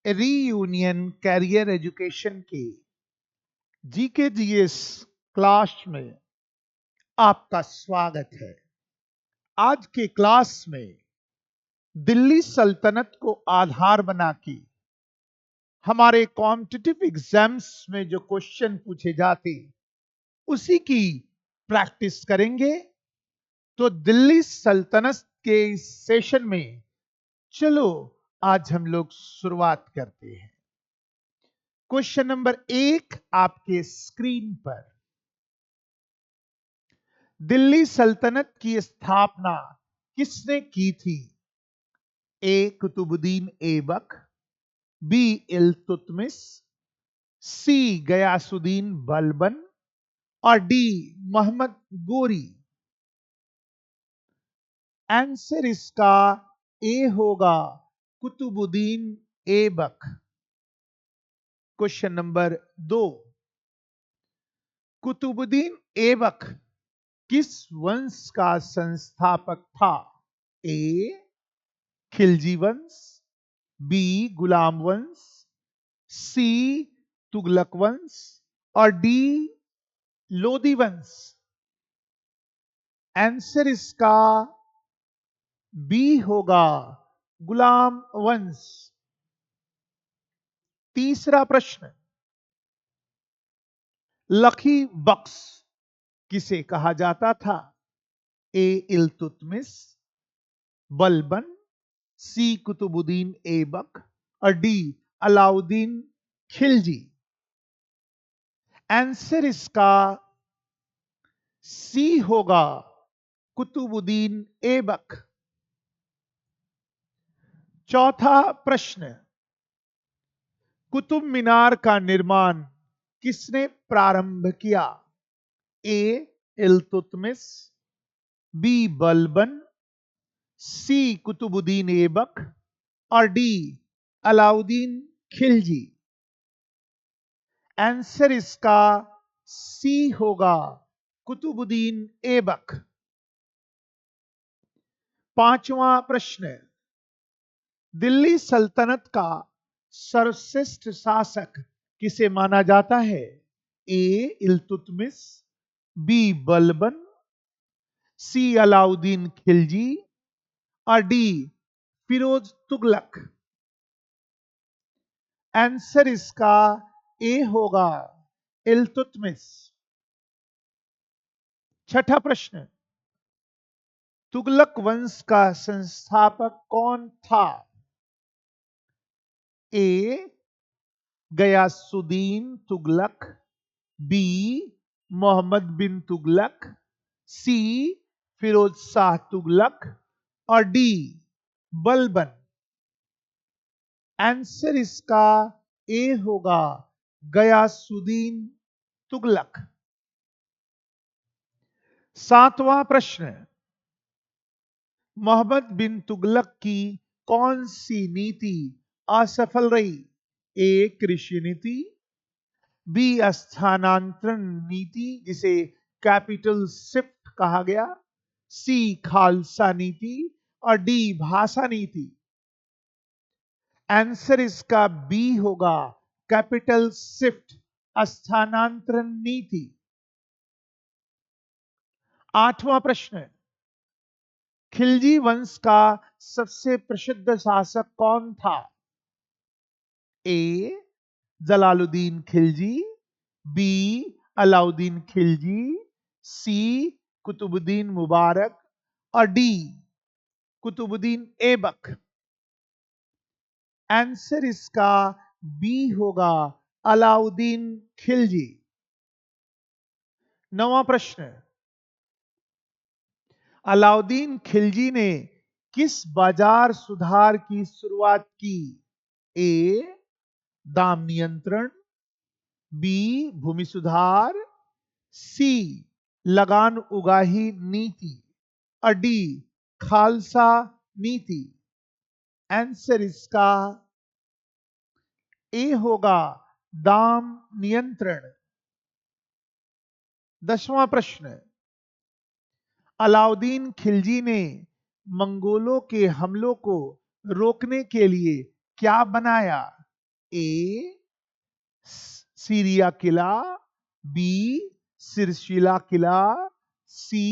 Reunion career education के GK GS class में आपका स्वागत है। आज के क्लास में दिल्ली सल्तनत को आधार बना के हमारे कॉम्पिटिटिव एग्जाम्स में जो क्वेश्चन पूछे जाते उसी की प्रैक्टिस करेंगे। तो दिल्ली सल्तनत के इस सेशन में चलो आज हम लोग शुरुआत करते हैं। क्वेश्चन नंबर 1 आपके स्क्रीन पर। दिल्ली सल्तनत की स्थापना किसने की थी? ए कुतुबुद्दीन ऐबक, बी इल्तुतमिश, सी गयासुद्दीन बलबन और डी मोहम्मद गोरी। आंसर इसका ए होगा कुतुबुद्दीन ऐबक। क्वेश्चन नंबर 2, कुतुबुद्दीन ऐबक किस वंश का संस्थापक था? ए खिलजी वंश, बी गुलाम वंश, सी तुगलक वंश और डी लोदी वंश। आंसर इसका बी होगा गुलाम वंश। तीसरा प्रश्न, लकी बख्श किसे कहा जाता था? ए इल्तुतमिश, बलबन, सी कुतुबुद्दीन ऐबक और डी अलाउद्दीन खिलजी। आंसर इसका सी होगा कुतुबुद्दीन ऐबक। चौथा प्रश्न, कुतुब मीनार का निर्माण किसने प्रारंभ किया? ए इल्तुतमिश, बी बलबन, सी कुतुबुद्दीन ऐबक और डी अलाउद्दीन खिलजी। आंसर इसका सी होगा कुतुबुद्दीन ऐबक। पांचवा प्रश्न, दिल्ली सल्तनत का सर्वश्रेष्ठ शासक किसे माना जाता है? ए इल्तुतमिश, बी बलबन, सी अलाउद्दीन खिलजी और डी फिरोज तुगलक। आंसर इसका ए होगा इल्तुतमिश। छठा प्रश्न, तुगलक वंश का संस्थापक कौन था? ए गयासुद्दीन तुगलक, बी मोहम्मद बिन तुगलक, सी फिरोज शाह तुगलक और डी बलबन। आंसर इसका ए होगा गयासुद्दीन तुगलक। सातवां प्रश्न, मोहम्मद बिन तुगलक की कौन सी नीति असफल रही? ए कृषि नीति, बी स्थानांतरण नीति जिसे कैपिटल शिफ्ट कहा गया, सी खालसा नीति और डी भाषा नीति। आंसर इसका बी होगा कैपिटल शिफ्ट स्थानांतरण नीति। आठवां प्रश्न, खिलजी वंश का सबसे प्रसिद्ध शासक कौन था? ए जलालुद्दीन खिलजी, बी अलाउद्दीन खिलजी, सी कुतुबुद्दीन मुबारक और डी कुतुबुद्दीन ऐबक। आंसर इसका बी होगा अलाउद्दीन खिलजी। नौवां प्रश्न, अलाउद्दीन खिलजी ने किस बाजार सुधार की शुरुआत की? ए दाम नियंत्रण, बी भूमि सुधार, सी लगान उगाही नीति और डी खालसा नीति। आंसर इसका ए होगा दाम नियंत्रण। 10वां प्रश्न, अलाउद्दीन खिलजी ने मंगोलों के हमलों को रोकने के लिए क्या बनाया? ए सीरिया किला, बी सिरशिला किला, सी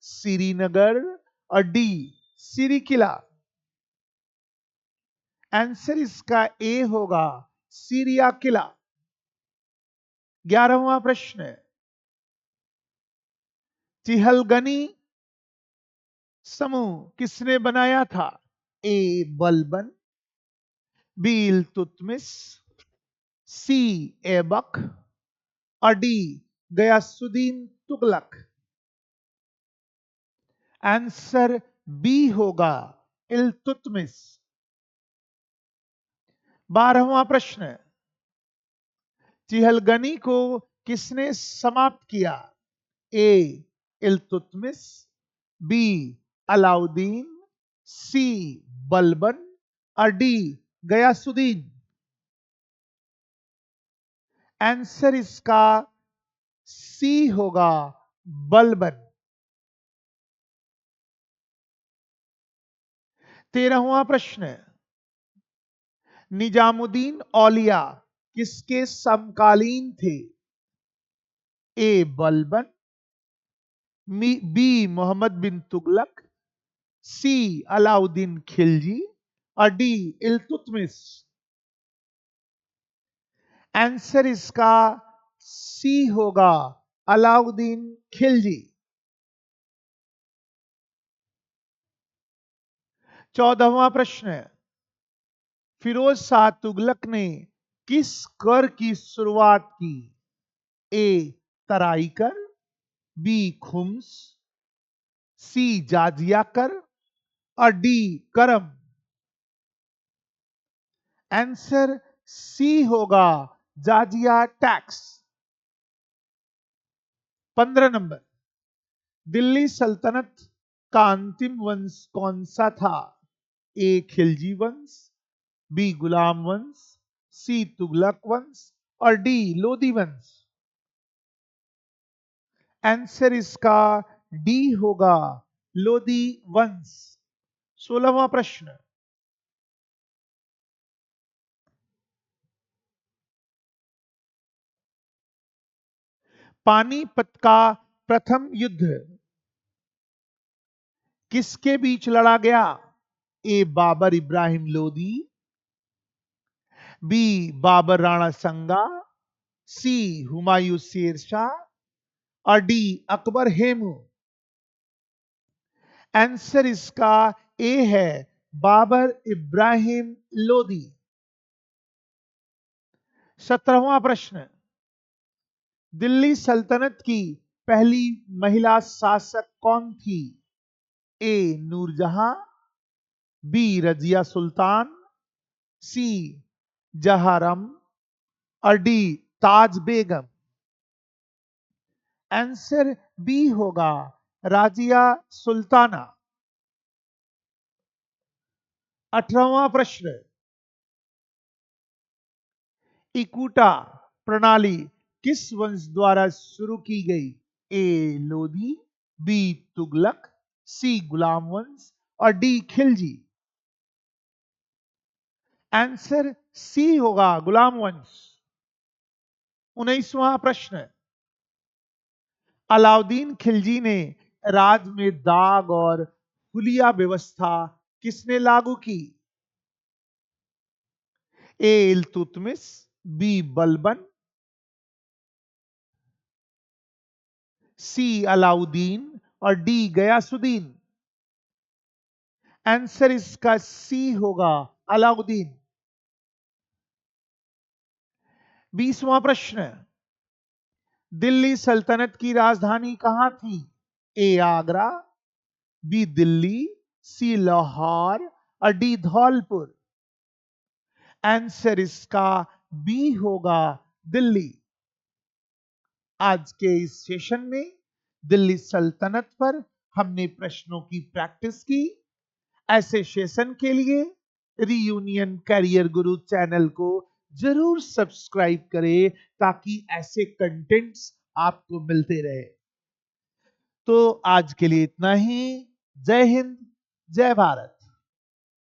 श्रीनगर और डी सिरी किला। आंसर इसका ए होगा सीरिया किला। 11वां प्रश्न, चिहलगनी समूह किसने बनाया था? A Balban, B Iltutmish, C Aibak और D Ghiyasuddin Tughlaq. Answer B होगा इल्तुतमिश। 12वां प्रश्न, चिहलगनी को किसने समाप्त किया? A Iltutmish, B Alauddin, C Balban और डी गयासुद्दीन। आंसर इसका सी होगा बलबन। 13वां प्रश्न, निजामुद्दीन औलिया किसके समकालीन थे? ए बलबन, बी मोहम्मद बिन तुगलक, सी अलाउद्दीन खिलजी और डी इल्तुतमिश। आंसर इसका सी होगा अलाउद्दीन खिलजी। 14वां प्रश्न, फिरोज शाह तुगलक ने किस कर की शुरुआत की? ए तराई कर, बी खुम्स, सी जाजिया कर और डी करम। आंसर सी होगा जाजिया टैक्स। 15 नंबर, दिल्ली सल्तनत का अंतिम वंश कौन सा था? ए खिलजी वंश, बी गुलाम वंश, सी तुगलक वंश और डी लोदी वंश। आंसर इसका डी होगा लोदी वंश। 16वां प्रश्न, पानीपत का प्रथम युद्ध किसके बीच लड़ा गया? ए बाबर इब्राहिम लोदी, बी बाबर राणा संगा, सी हुमायूं शेरशाह और डी अकबर हेमू। आंसर इसका ए है बाबर इब्राहिम लोदी। 17वां प्रश्न, दिल्ली सल्तनत की पहली महिला शासक कौन थी? ए नूरजहां, बी रजिया सुल्तान, सी जहारम और डी ताज बेगम। आंसर बी होगा राजिया सुल्ताना। 18वां प्रश्न, इकूटा प्रणाली किस वंश द्वारा शुरू की गई? ए लोधी, बी तुगलक, सी गुलाम वंश और डी खिलजी। आंसर सी होगा गुलाम वंश। 19वां प्रश्न, अलाउद्दीन खिलजी ने राज में दाग और हुलिया व्यवस्था किसने लागू की? ए इल्तुतमिश, बी बलबन, सी अलाउद्दीन और डी गयासुद्दीन। आंसर इसका सी होगा अलाउद्दीन। 20वां प्रश्न, दिल्ली सल्तनत की राजधानी कहां थी? ए आगरा, बी दिल्ली, सी लाहौर और डी धौलपुर। आंसर इसका बी होगा दिल्ली। आज के इस सेशन में दिल्ली सल्तनत पर हमने प्रश्नों की प्रैक्टिस की। ऐसे सेशन के लिए रीयूनियन कैरियर गुरु चैनल को जरूर सब्सक्राइब करें ताकि ऐसे कंटेंट्स आपको मिलते रहे। तो आज के लिए इतना ही। जय हिंद, जय भारत।